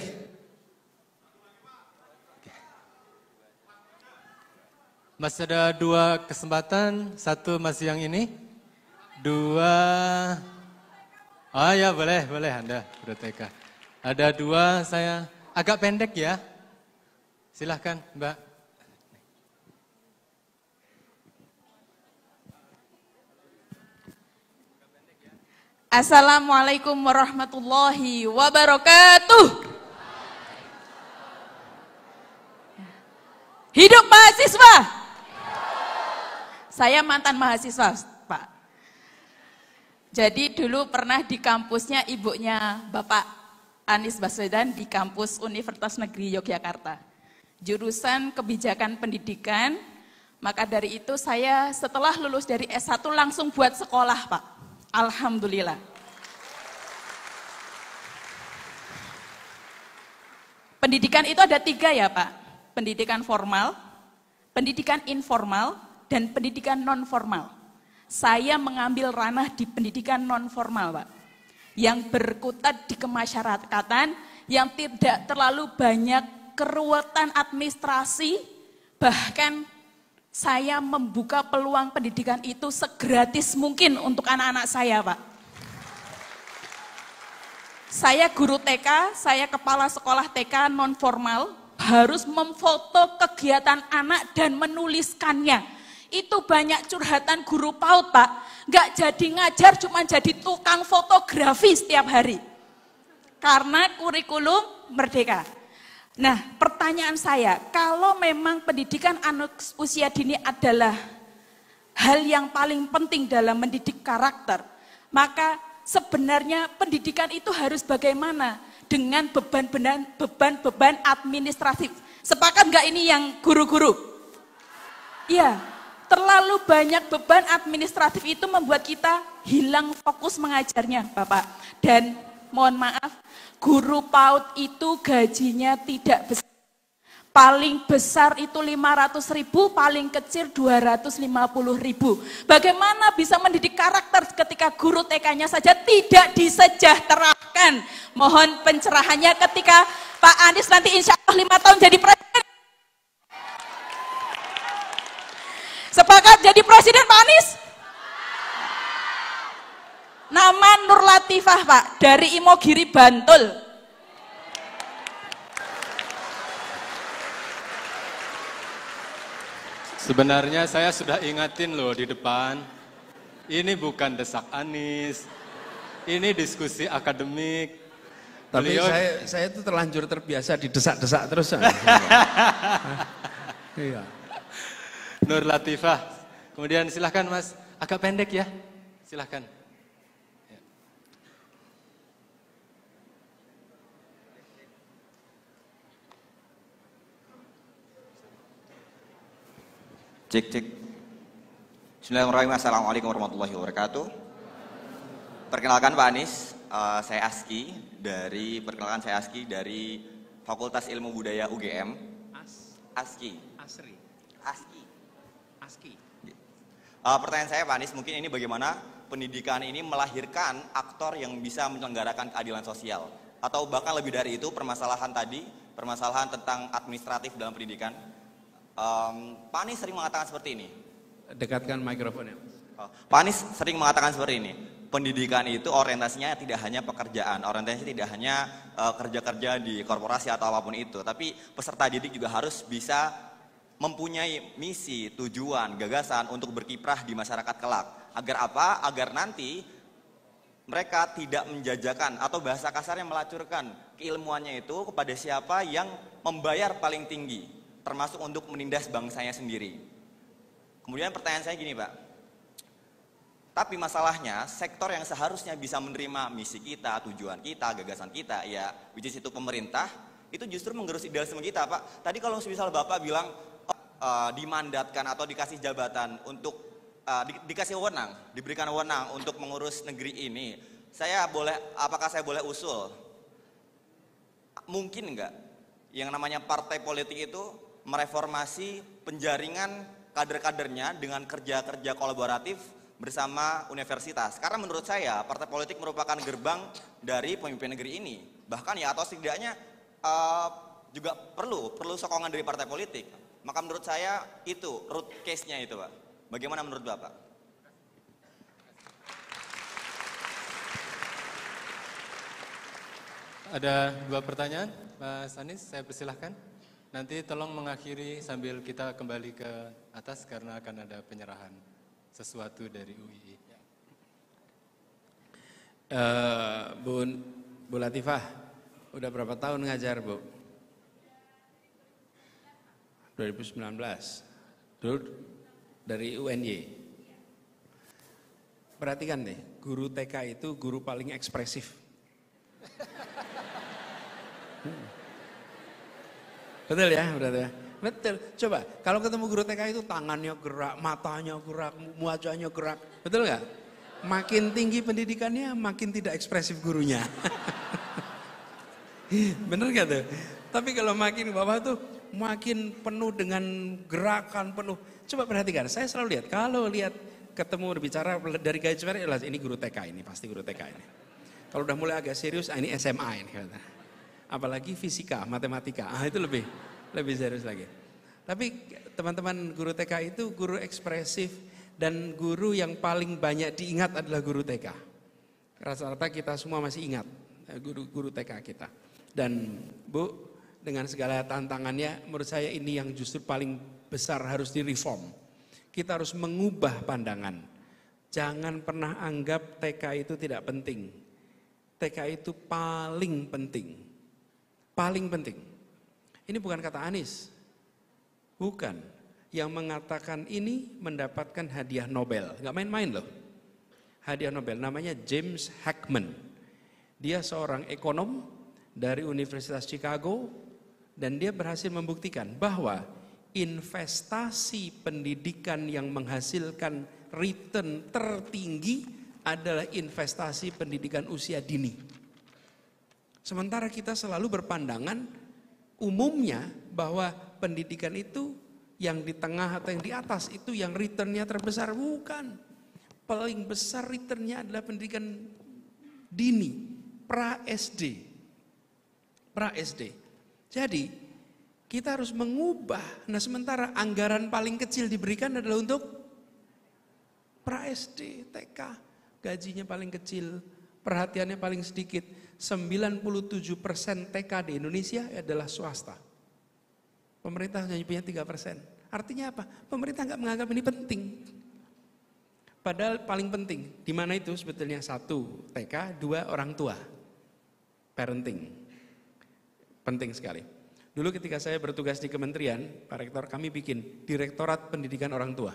Masih ada 2 kesempatan, 1 masih yang ini, 2. Oh ya, boleh Anda, Bro TK. Ada 2, saya agak pendek ya. Silahkan Mbak. Assalamualaikum warahmatullahi wabarakatuh. Hidup mahasiswa. Saya mantan mahasiswa, Pak. Jadi dulu pernah di kampusnya ibunya Bapak Anies Baswedan di kampus Universitas Negeri Yogyakarta. Jurusan Kebijakan Pendidikan. Maka dari itu saya setelah lulus dari S1 langsung buat sekolah, Pak. Alhamdulillah. Pendidikan itu ada 3 ya, Pak. Pendidikan formal, pendidikan informal, dan pendidikan non formal. Saya mengambil ranah di pendidikan non formal, Pak. Yang berkutat di kemasyarakatan, yang tidak terlalu banyak keruwetan administrasi, bahkan saya membuka peluang pendidikan itu segratis mungkin untuk anak-anak saya, Pak. Saya guru TK, saya kepala sekolah TK non formal, harus memfoto kegiatan anak dan menuliskannya. Itu banyak curhatan guru PAUD, Pak. Nggak jadi ngajar, cuma jadi tukang fotografi setiap hari. Karena kurikulum merdeka. Nah, pertanyaan saya, kalau memang pendidikan anak usia dini adalah hal yang paling penting dalam mendidik karakter, maka sebenarnya pendidikan itu harus bagaimana dengan beban-beban administratif. Sepakat nggak ini yang guru-guru? Iya, terlalu banyak beban administratif itu membuat kita hilang fokus mengajarnya, Bapak. Dan mohon maaf, guru PAUD itu gajinya tidak besar. Paling besar itu 500.000, paling kecil 250.000. Bagaimana bisa mendidik karakter ketika guru TK-nya saja tidak disejahterakan? Mohon pencerahannya ketika Pak Anies nanti insya Allah 5 tahun jadi presiden. Sepakat jadi presiden Pak Anies? Nama Nur Latifah, Pak, dari Imogiri, Bantul. Sebenarnya saya sudah ingatin loh di depan, ini bukan desak Anies, ini diskusi akademik. Tapi Beliau- saya itu terlanjur terbiasa didesak-desak terus. Iya. Nur Latifah. Kemudian silahkan Mas, agak pendek ya. Silahkan. Ya. Cek cek. Bismillahirrahmanirrahim. Assalamualaikum warahmatullahi wabarakatuh. Perkenalkan Pak Anies, saya saya Aski dari Fakultas Ilmu Budaya UGM. Aski. Pertanyaan saya Pak Anies, mungkin ini bagaimana pendidikan ini melahirkan aktor yang bisa menyelenggarakan keadilan sosial, atau bahkan lebih dari itu permasalahan tentang administratif dalam pendidikan. Pak Anies sering mengatakan seperti ini. Dekatkan mikrofonnya. Pak Anies sering mengatakan seperti ini. Pendidikan itu orientasinya tidak hanya pekerjaan, orientasinya tidak hanya kerja-kerja di korporasi atau apapun itu, tapi peserta didik juga harus bisa mempunyai misi, tujuan, gagasan untuk berkiprah di masyarakat kelak. Agar apa? Agar nanti mereka tidak menjajakan atau bahasa kasarnya melacurkan keilmuannya itu kepada siapa yang membayar paling tinggi, termasuk untuk menindas bangsanya sendiri. Kemudian pertanyaan saya gini Pak, tapi masalahnya sektor yang seharusnya bisa menerima misi kita, tujuan kita, gagasan kita, ya which is itu pemerintah, itu justru menggerus idealisme kita Pak. Tadi kalau misal Bapak bilang dimandatkan atau dikasih jabatan untuk dikasih wewenang, diberikan wewenang untuk mengurus negeri ini, apakah saya boleh usul? Mungkin enggak yang namanya partai politik itu mereformasi penjaringan kader-kadernya dengan kerja-kerja kolaboratif bersama universitas? Karena menurut saya partai politik merupakan gerbang dari pemimpin negeri ini. Bahkan ya atau setidaknya juga perlu sokongan dari partai politik. Maka menurut saya itu root case-nya itu Pak. Bagaimana menurut Bapak? Ada 2 pertanyaan, Mas Anies, saya persilahkan. Nanti tolong mengakhiri sambil kita kembali ke atas karena akan ada penyerahan sesuatu dari UII. Bu Latifah, udah berapa tahun ngajar Bu? 2019. Dulu dari UNY. Perhatikan deh, guru TK itu guru paling ekspresif. Betul ya, berarti ya? Betul. Coba, kalau ketemu guru TK itu tangannya gerak, matanya gerak, wajahnya gerak. Betul nggak? Makin tinggi pendidikannya, makin tidak ekspresif gurunya. Bener nggak tuh? Tapi kalau makin bawah tuh, makin penuh dengan gerakan, penuh. Coba perhatikan, saya selalu lihat, kalau lihat ketemu berbicara dari gaya bicara, ini guru TK ini, pasti guru TK ini. Kalau udah mulai agak serius, ini SMA ini. Apalagi fisika, matematika, itu lebih serius lagi. Tapi teman-teman guru TK itu guru ekspresif dan guru yang paling banyak diingat adalah guru TK. Rata-rata kita semua masih ingat guru TK kita. Dan Bu, dengan segala tantangannya, menurut saya ini yang justru paling besar harus direform. Kita harus mengubah pandangan. Jangan pernah anggap TK itu tidak penting. TK itu paling penting. Paling penting. Ini bukan kata Anies. Bukan. Yang mengatakan ini mendapatkan hadiah Nobel. Nggak main-main loh. Hadiah Nobel namanya James Heckman. Dia seorang ekonom dari Universitas Chicago. Dan dia berhasil membuktikan bahwa investasi pendidikan yang menghasilkan return tertinggi adalah investasi pendidikan usia dini. Sementara kita selalu berpandangan umumnya bahwa pendidikan itu yang di tengah atau yang di atas itu yang returnnya terbesar. Bukan. Paling besar returnnya adalah pendidikan dini, pra-SD. Pra-SD. Jadi kita harus mengubah. Nah sementara anggaran paling kecil diberikan adalah untuk pra-SD, TK. Gajinya paling kecil, perhatiannya paling sedikit. 97% TK di Indonesia adalah swasta. Pemerintah hanya punya 3%. Artinya apa? Pemerintah nggak menganggap ini penting. Padahal paling penting. Di mana itu sebetulnya? 1 TK, 2 orang tua. parenting. Penting sekali. Dulu ketika saya bertugas di kementerian, Pak Rektor, kami bikin Direktorat Pendidikan Orang Tua.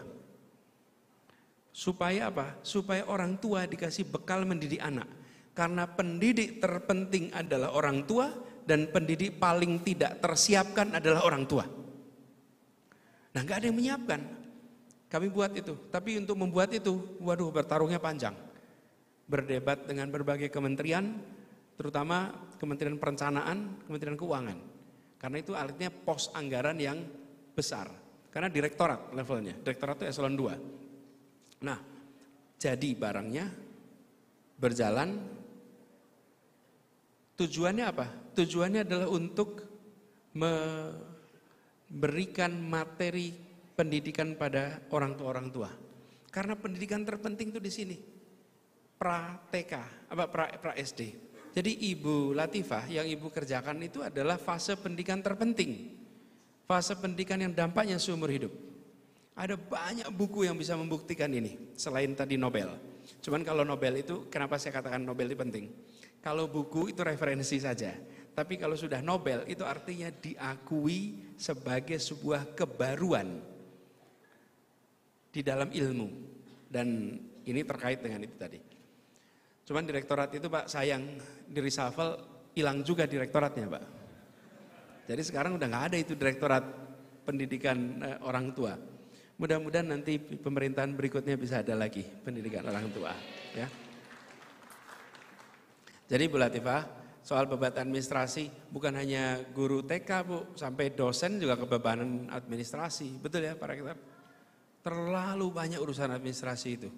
Supaya apa? Supaya orang tua dikasih bekal mendidik anak. Karena pendidik terpenting adalah orang tua dan pendidik paling tidak tersiapkan adalah orang tua. Nah, nggak ada yang menyiapkan. Kami buat itu. Tapi untuk membuat itu, waduh, bertarungnya panjang. Berdebat dengan berbagai kementerian, terutama Kementerian Perencanaan, Kementerian Keuangan. Karena itu artinya pos anggaran yang besar. Karena direktorat levelnya, direktorat itu eselon 2. Nah, jadi barangnya berjalan. Tujuannya apa? Tujuannya adalah untuk memberikan materi pendidikan pada orang tua. Karena pendidikan terpenting itu di sini. Pra-TK, pra-SD. Jadi Ibu Latifah yang Ibu kerjakan itu adalah fase pendidikan terpenting. Fase pendidikan yang dampaknya seumur hidup. Ada banyak buku yang bisa membuktikan ini. Selain tadi Nobel. Cuman kalau Nobel itu, kenapa saya katakan Nobel itu penting? Kalau buku itu referensi saja. Tapi kalau sudah Nobel itu artinya diakui sebagai sebuah kebaruan di dalam ilmu. Dan ini terkait dengan itu tadi. Cuman direktorat itu Pak sayang di reshuffle hilang juga direktoratnya Pak. Jadi sekarang udah nggak ada itu direktorat pendidikan orang tua. Mudah-mudahan nanti pemerintahan berikutnya bisa ada lagi pendidikan orang tua. Ya. Jadi Bu Latifah, soal beban administrasi bukan hanya guru TK Bu, sampai dosen juga kebebanan administrasi. Betul ya Pak Rektor? Terlalu banyak urusan administrasi itu.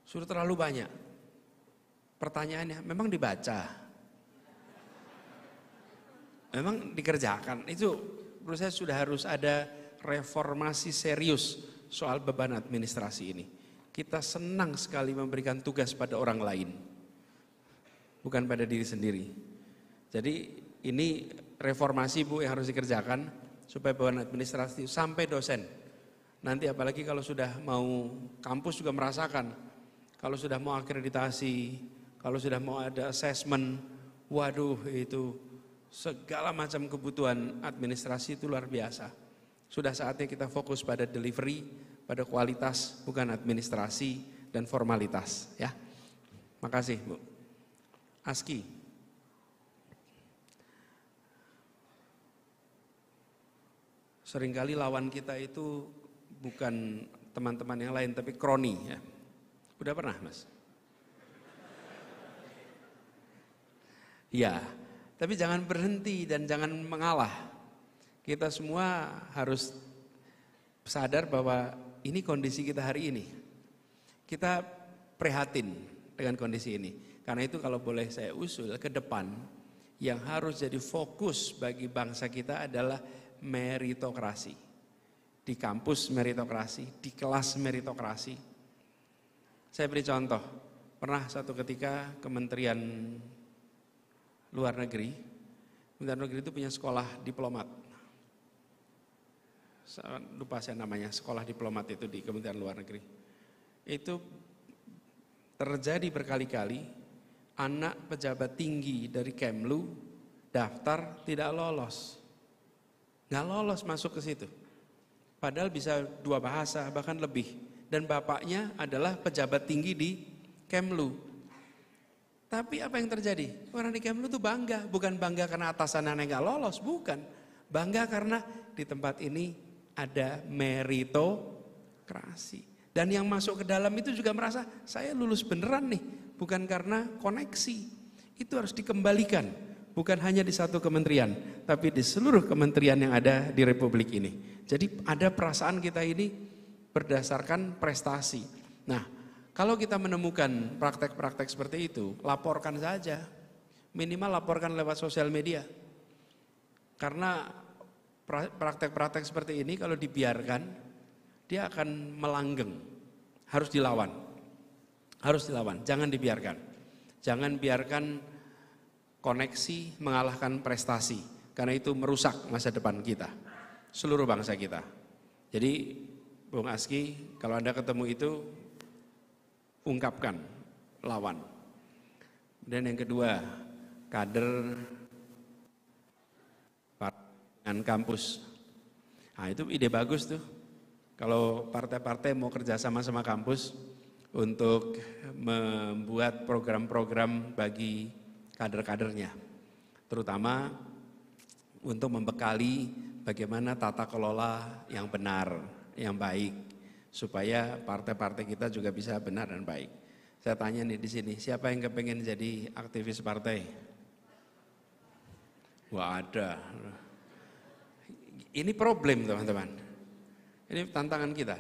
Sudah terlalu banyak. Pertanyaannya, memang dibaca? Memang dikerjakan? Itu menurut saya sudah harus ada reformasi serius soal beban administrasi ini. Kita senang sekali memberikan tugas pada orang lain, bukan pada diri sendiri. Jadi ini reformasi Bu yang harus dikerjakan supaya beban administrasi sampai dosen. Nanti apalagi kalau sudah mau kampus juga merasakan, kalau sudah mau akreditasi, kalau sudah mau ada assessment, waduh itu segala macam kebutuhan administrasi itu luar biasa. Sudah saatnya kita fokus pada delivery, pada kualitas, bukan administrasi dan formalitas. Ya, makasih Bu. Aski. Seringkali lawan kita itu bukan teman-teman yang lain, tapi kroni. Ya. Udah pernah Mas? Ya, tapi jangan berhenti dan jangan mengalah. Kita semua harus sadar bahwa ini kondisi kita hari ini. Kita prihatin dengan kondisi ini. Karena itu kalau boleh saya usul ke depan, yang harus jadi fokus bagi bangsa kita adalah meritokrasi. Di kampus meritokrasi, di kelas meritokrasi. Saya beri contoh, pernah satu ketika Kementerian Luar Negeri itu punya sekolah diplomat. Lupa saya namanya, sekolah diplomat itu di Kementerian Luar Negeri. Itu terjadi berkali-kali anak pejabat tinggi dari Kemlu daftar tidak lolos. Nggak lolos masuk ke situ. Padahal bisa 2 bahasa bahkan lebih. Dan bapaknya adalah pejabat tinggi di Kemlu. Tapi apa yang terjadi? Orang di Kemlu itu bangga, bukan bangga karena atasannya nggak lolos, bukan. Bangga karena di tempat ini ada meritokrasi. Dan yang masuk ke dalam itu juga merasa saya lulus beneran nih, bukan karena koneksi. Itu harus dikembalikan, bukan hanya di satu kementerian, tapi di seluruh kementerian yang ada di Republik ini. Jadi ada perasaan kita ini berdasarkan prestasi. Nah, kalau kita menemukan praktek-praktek seperti itu, laporkan saja. Minimal laporkan lewat sosial media. Karena praktek-praktek seperti ini kalau dibiarkan, dia akan melanggeng. Harus dilawan. Harus dilawan, jangan dibiarkan. Jangan biarkan koneksi mengalahkan prestasi. Karena itu merusak masa depan kita. Seluruh bangsa kita. Jadi, Bung Aski, kalau Anda ketemu itu, ungkapkan, lawan. Dan yang kedua, kader dengan kampus. Nah itu ide bagus tuh. Kalau partai-partai mau kerjasama sama kampus untuk membuat program-program bagi kader-kadernya. Terutama untuk membekali bagaimana tata kelola yang benar, yang baik. Supaya partai-partai kita juga bisa benar dan baik. Saya tanya nih di sini, siapa yang kepengen jadi aktivis partai? Wah ada. Ini problem teman-teman. Ini tantangan kita.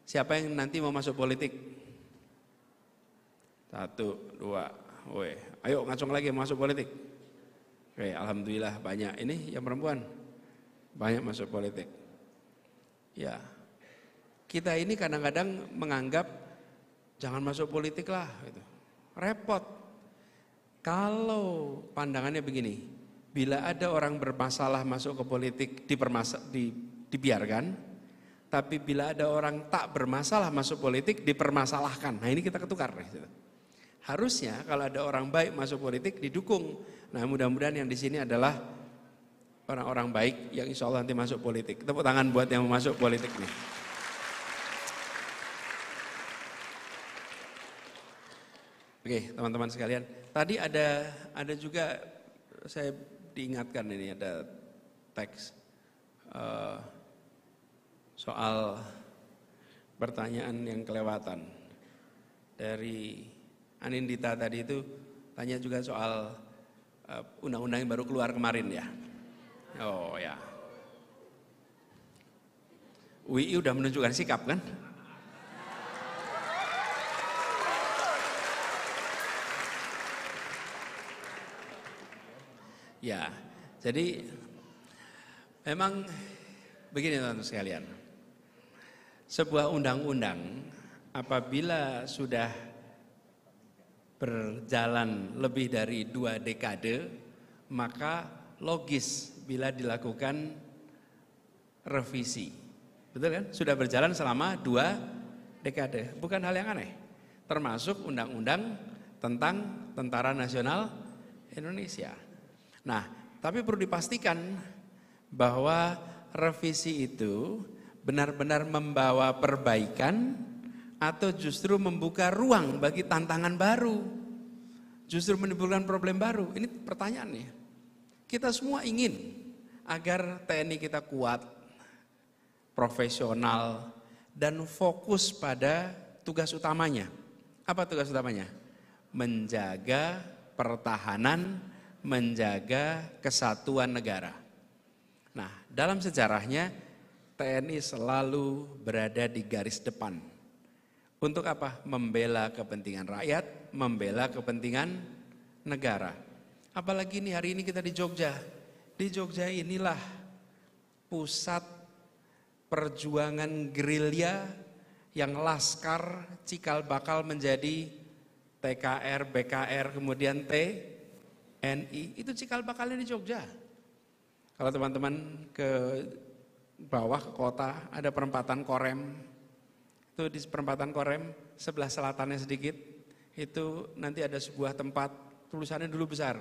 Siapa yang nanti mau masuk politik? 1, 2, weh. Ayo ngacung lagi masuk politik. Oke, alhamdulillah banyak. Ini yang perempuan banyak masuk politik. Ya, kita ini kadang-kadang menganggap jangan masuk politik lah. Gitu. Repot. Kalau pandangannya begini, bila ada orang bermasalah masuk ke politik dibiarkan, tapi bila ada orang tak bermasalah masuk politik dipermasalahkan. Nah ini kita ketukar. Gitu. Harusnya kalau ada orang baik masuk politik didukung. Nah mudah-mudahan yang di sini adalah orang-orang baik yang insya Allah nanti masuk politik. Tepuk tangan buat yang masuk politik nih. Oke teman-teman sekalian, tadi ada juga saya diingatkan ini ada teks soal pertanyaan yang kelewatan dari Anindita tadi itu tanya juga soal undang-undang yang baru keluar kemarin ya. Oh ya. UI udah menunjukkan sikap kan? Ya, jadi memang begini teman-teman sekalian. Sebuah undang-undang apabila sudah berjalan lebih dari 2 dekade, maka logis bila dilakukan revisi. Betul kan? Sudah berjalan selama 2 dekade. Bukan hal yang aneh. Termasuk undang-undang tentang Tentara Nasional Indonesia. Nah, tapi perlu dipastikan bahwa revisi itu benar-benar membawa perbaikan atau justru membuka ruang bagi tantangan baru. Justru menimbulkan problem baru. Ini pertanyaannya. Kita semua ingin agar TNI kita kuat, profesional, dan fokus pada tugas utamanya. Apa tugas utamanya? Menjaga pertahanan, menjaga kesatuan negara. Nah, dalam sejarahnya TNI selalu berada di garis depan. Untuk apa? Membela kepentingan rakyat, membela kepentingan negara. Apalagi ini hari ini kita di Jogja. Di Jogja inilah pusat perjuangan gerilya yang laskar cikal bakal menjadi TKR, BKR, kemudian TNI. Itu cikal bakalnya di Jogja. Kalau teman-teman ke bawah ke kota ada perempatan Korem. Itu di perempatan Korem sebelah selatannya sedikit. Itu nanti ada sebuah tempat tulisannya dulu besar.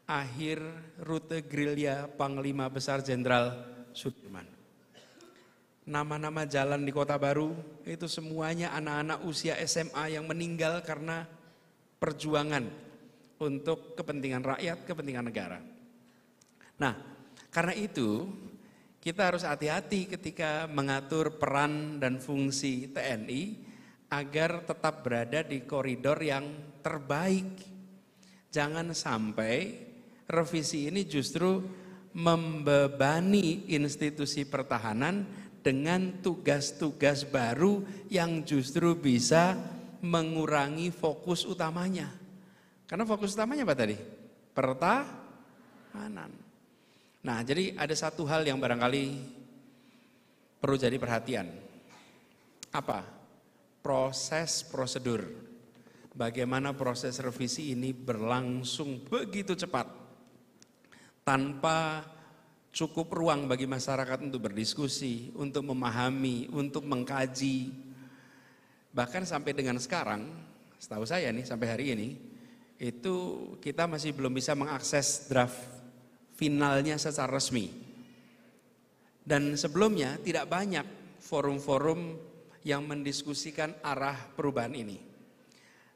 Akhir rute gerilya Panglima Besar Jenderal Sudirman. Nama-nama jalan di Kota Baru itu semuanya anak-anak usia SMA yang meninggal karena perjuangan untuk kepentingan rakyat, kepentingan negara. Nah, karena itu kita harus hati-hati ketika mengatur peran dan fungsi TNI agar tetap berada di koridor yang terbaik. Jangan sampai revisi ini justru membebani institusi pertahanan dengan tugas-tugas baru yang justru bisa mengurangi fokus utamanya. Karena fokus utamanya apa tadi? Pertahanan. Nah, jadi ada satu hal yang barangkali perlu jadi perhatian. Apa? Proses prosedur. Bagaimana proses revisi ini berlangsung begitu cepat. Tanpa cukup ruang bagi masyarakat untuk berdiskusi, untuk memahami, untuk mengkaji. Bahkan sampai dengan sekarang, setahu saya nih sampai hari ini, itu kita masih belum bisa mengakses draft finalnya secara resmi. Dan sebelumnya tidak banyak forum-forum yang mendiskusikan arah perubahan ini.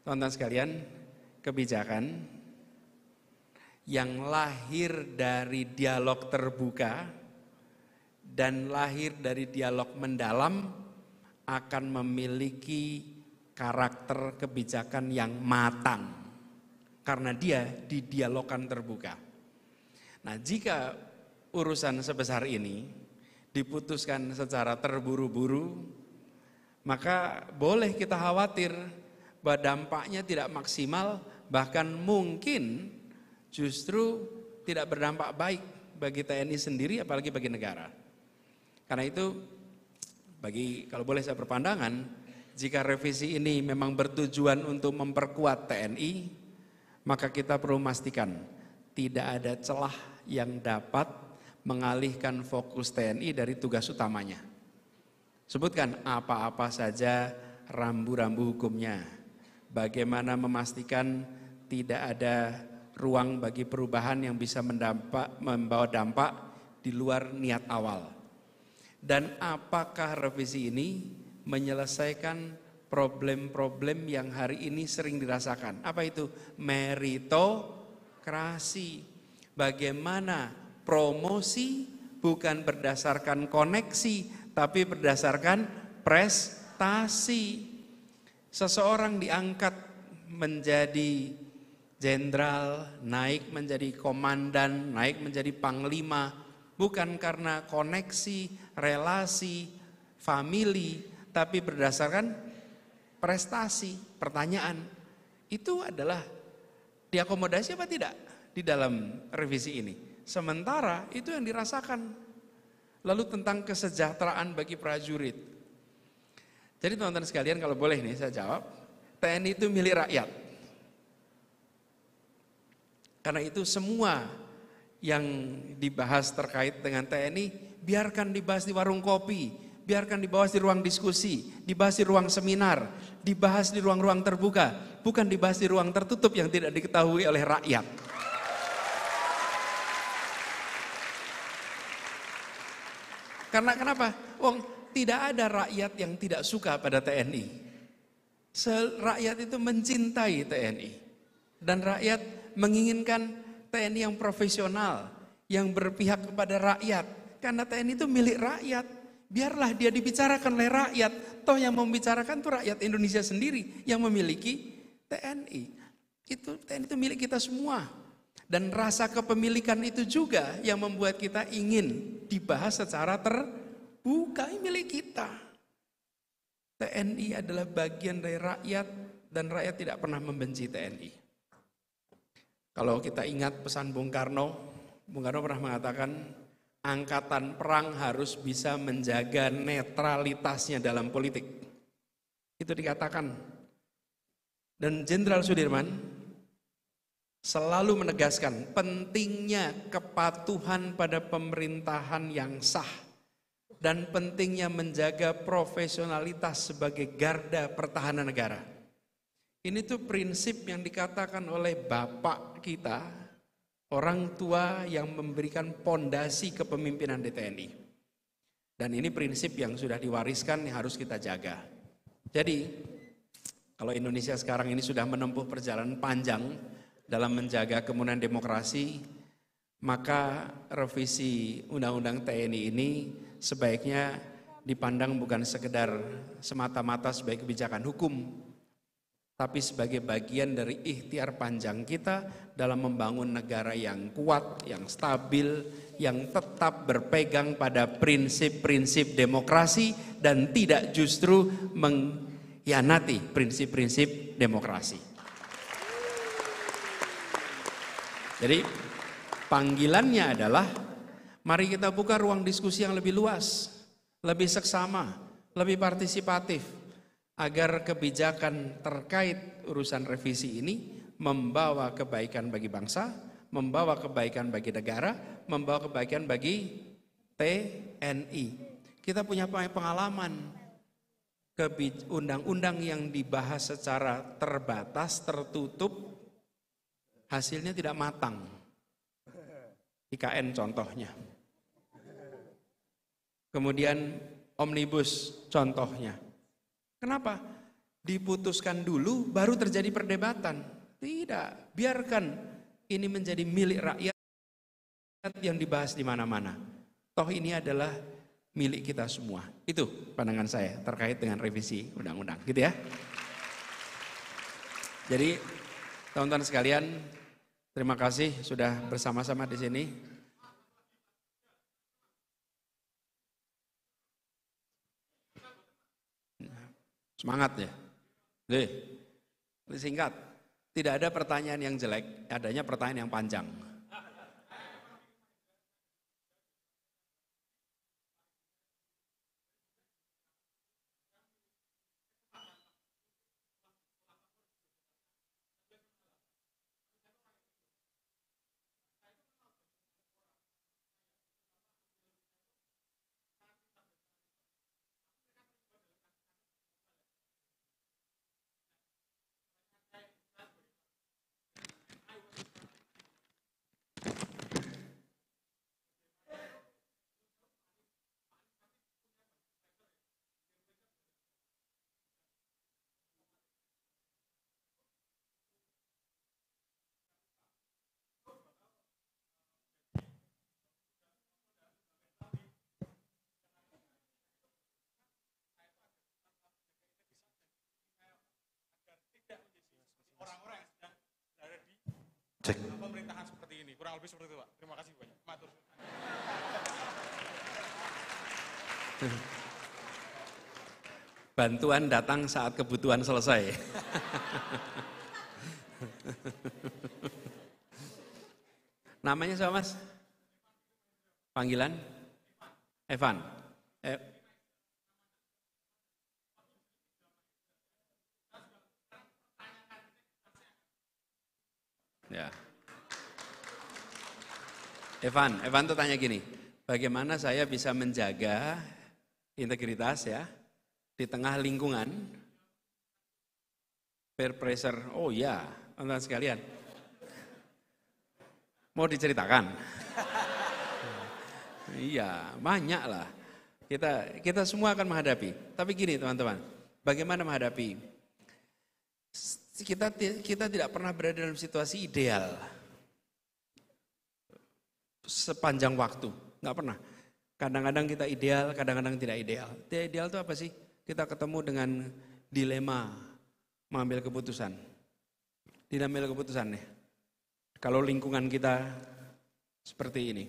Teman-teman sekalian, kebijakan yang lahir dari dialog terbuka dan lahir dari dialog mendalam akan memiliki karakter kebijakan yang matang karena dia didialogkan terbuka. Nah, jika urusan sebesar ini diputuskan secara terburu-buru, maka boleh kita khawatir bahwa dampaknya tidak maksimal, bahkan mungkin justru tidak berdampak baik bagi TNI sendiri, apalagi bagi negara. Karena itu, kalau boleh saya berpandangan, jika revisi ini memang bertujuan untuk memperkuat TNI, maka kita perlu memastikan tidak ada celah yang dapat mengalihkan fokus TNI dari tugas utamanya. Sebutkan apa-apa saja rambu-rambu hukumnya. Bagaimana memastikan tidak ada ruang bagi perubahan yang bisa membawa dampak di luar niat awal. Dan apakah revisi ini menyelesaikan problem-problem yang hari ini sering dirasakan? Apa itu? Meritokrasi. Bagaimana promosi bukan berdasarkan koneksi, tapi berdasarkan prestasi. Seseorang diangkat menjadi jenderal, naik menjadi komandan, naik menjadi panglima, bukan karena koneksi, relasi, famili, tapi berdasarkan prestasi. Pertanyaan, itu adalah diakomodasi apa tidak di dalam revisi ini? Sementara itu yang dirasakan. Lalu tentang kesejahteraan bagi prajurit. Jadi teman-teman sekalian, kalau boleh nih saya jawab, TNI itu milik rakyat. Karena itu semua yang dibahas terkait dengan TNI, biarkan dibahas di warung kopi, biarkan dibahas di ruang diskusi, dibahas di ruang seminar, dibahas di ruang-ruang terbuka, bukan dibahas di ruang tertutup yang tidak diketahui oleh rakyat. Karena kenapa? Tidak ada rakyat yang tidak suka pada TNI. Rakyat itu mencintai TNI. Dan rakyat menginginkan TNI yang profesional, yang berpihak kepada rakyat. Karena TNI itu milik rakyat. Biarlah dia dibicarakan oleh rakyat. Toh yang membicarakan itu rakyat Indonesia sendiri yang memiliki TNI. TNI itu milik kita semua. Dan rasa kepemilikan itu juga yang membuat kita ingin dibahas secara terbuka. Ini milik kita. TNI adalah bagian dari rakyat dan rakyat tidak pernah membenci TNI. Kalau kita ingat pesan Bung Karno pernah mengatakan angkatan perang harus bisa menjaga netralitasnya dalam politik. Itu dikatakan. Dan Jenderal Sudirman selalu menegaskan pentingnya kepatuhan pada pemerintahan yang sah dan pentingnya menjaga profesionalitas sebagai garda pertahanan negara. Ini tuh prinsip yang dikatakan oleh bapak kita, orang tua yang memberikan pondasi kepemimpinan di TNI. Dan ini prinsip yang sudah diwariskan yang harus kita jaga. Jadi, kalau Indonesia sekarang ini sudah menempuh perjalanan panjang dalam menjaga kemudian demokrasi, maka revisi Undang-Undang TNI ini sebaiknya dipandang bukan sekedar semata-mata sebagai kebijakan hukum, tapi sebagai bagian dari ikhtiar panjang kita dalam membangun negara yang kuat, yang stabil, yang tetap berpegang pada prinsip-prinsip demokrasi dan tidak justru mengkhianati prinsip-prinsip demokrasi. Jadi panggilannya adalah mari kita buka ruang diskusi yang lebih luas, lebih seksama, lebih partisipatif agar kebijakan terkait urusan revisi ini membawa kebaikan bagi bangsa, membawa kebaikan bagi negara, membawa kebaikan bagi TNI. Kita punya pengalaman undang-undang yang dibahas secara terbatas, tertutup, hasilnya tidak matang. IKN contohnya. Kemudian omnibus contohnya. Kenapa? Diputuskan dulu baru terjadi perdebatan. Tidak, biarkan ini menjadi milik rakyat yang dibahas di mana-mana. Toh ini adalah milik kita semua. Itu pandangan saya terkait dengan revisi undang-undang, gitu ya. Jadi teman-teman sekalian, terima kasih sudah bersama-sama di sini. Semangat ya. Singkat. Tidak ada pertanyaan yang jelek, adanya pertanyaan yang panjang. Cek. Pemerintahan seperti ini, kurang lebih seperti itu Pak. Terima kasih banyak. Matur. Bantuan datang saat kebutuhan selesai. Namanya siapa Mas? Panggilan? Evan. Ya. Evan tuh tanya gini, bagaimana saya bisa menjaga integritas ya di tengah lingkungan peer pressure? Oh ya, teman-teman sekalian, mau diceritakan? Iya, banyak lah. Kita semua akan menghadapi. Tapi gini teman-teman, bagaimana menghadapi? Kita tidak pernah berada dalam situasi ideal sepanjang waktu, nggak pernah. Kadang-kadang kita ideal, kadang-kadang tidak ideal. Tidak ideal itu apa sih? Kita ketemu dengan dilema mengambil keputusan. Tidak ambil keputusan nih. Kalau lingkungan kita seperti ini.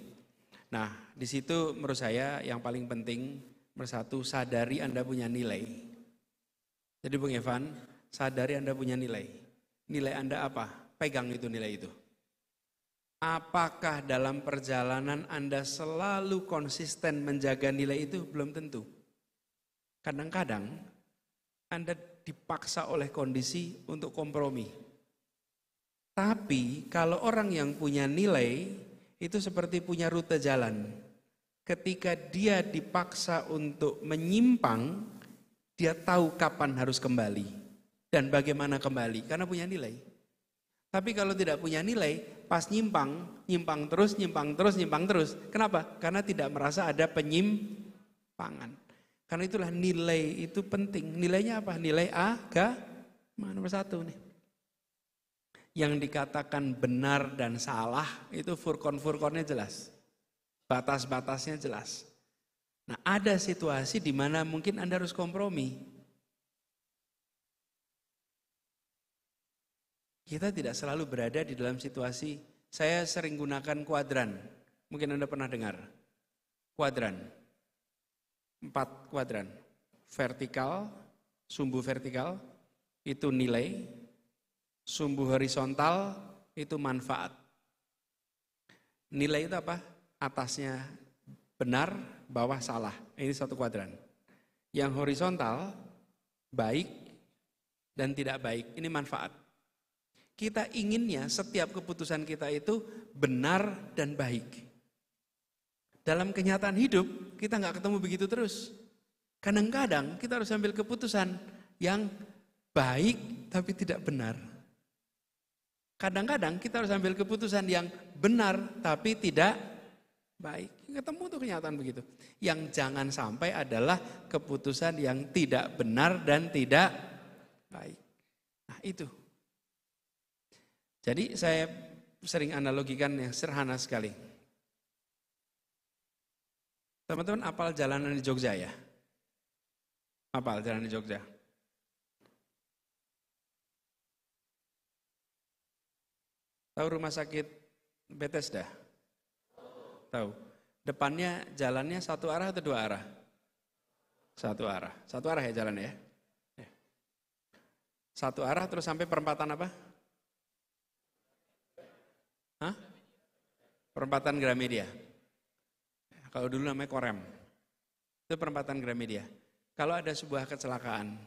Nah, di situ menurut saya yang paling penting bersatu, sadari Anda punya nilai. Jadi Bung Evan, sadari Anda punya nilai. Nilai Anda apa? Pegang itu nilai itu. Apakah dalam perjalanan Anda selalu konsisten menjaga nilai itu? Belum tentu. Kadang-kadang Anda dipaksa oleh kondisi untuk kompromi. Tapi kalau orang yang punya nilai itu seperti punya rute jalan. Ketika dia dipaksa untuk menyimpang, dia tahu kapan harus kembali dan bagaimana kembali karena punya nilai. Tapi kalau tidak punya nilai, pas nyimpang terus. Kenapa? Karena tidak merasa ada penyimpangan. Karena itulah nilai itu penting. Nilainya apa? Nilai agama nomor 1 nih. Yang dikatakan benar dan salah itu furkon-furkonnya jelas. Batas-batasnya jelas. Nah, ada situasi di mana mungkin Anda harus kompromi. Kita tidak selalu berada di dalam situasi, saya sering gunakan kuadran. Mungkin Anda pernah dengar. Kuadran. 4 kuadran. Vertikal, sumbu vertikal, itu nilai. Sumbu horizontal itu manfaat. Nilai itu apa? Atasnya benar, bawah salah. Ini satu kuadran. Yang horizontal baik dan tidak baik. Ini manfaat. Kita inginnya setiap keputusan kita itu benar dan baik. Dalam kenyataan hidup kita nggak ketemu begitu terus. Kadang-kadang kita harus ambil keputusan yang baik tapi tidak benar. kadang-kadang kita harus ambil keputusan yang benar tapi tidak baik. Ketemu tuh kenyataan begitu. Yang jangan sampai adalah keputusan yang tidak benar dan tidak baik. Nah itu. Jadi saya sering analogikan yang sederhana sekali. Teman-teman apal jalanan di Jogja ya? Apal jalanan di Jogja? Tahu rumah sakit Bethesda? Tahu. Depannya jalannya satu arah atau dua arah? Satu arah. Satu arah ya jalannya ya? Satu arah terus sampai perempatan apa? Hah? Perempatan Gramedia. Kalau dulu namanya Korem. Itu perempatan Gramedia. Kalau ada sebuah kecelakaan,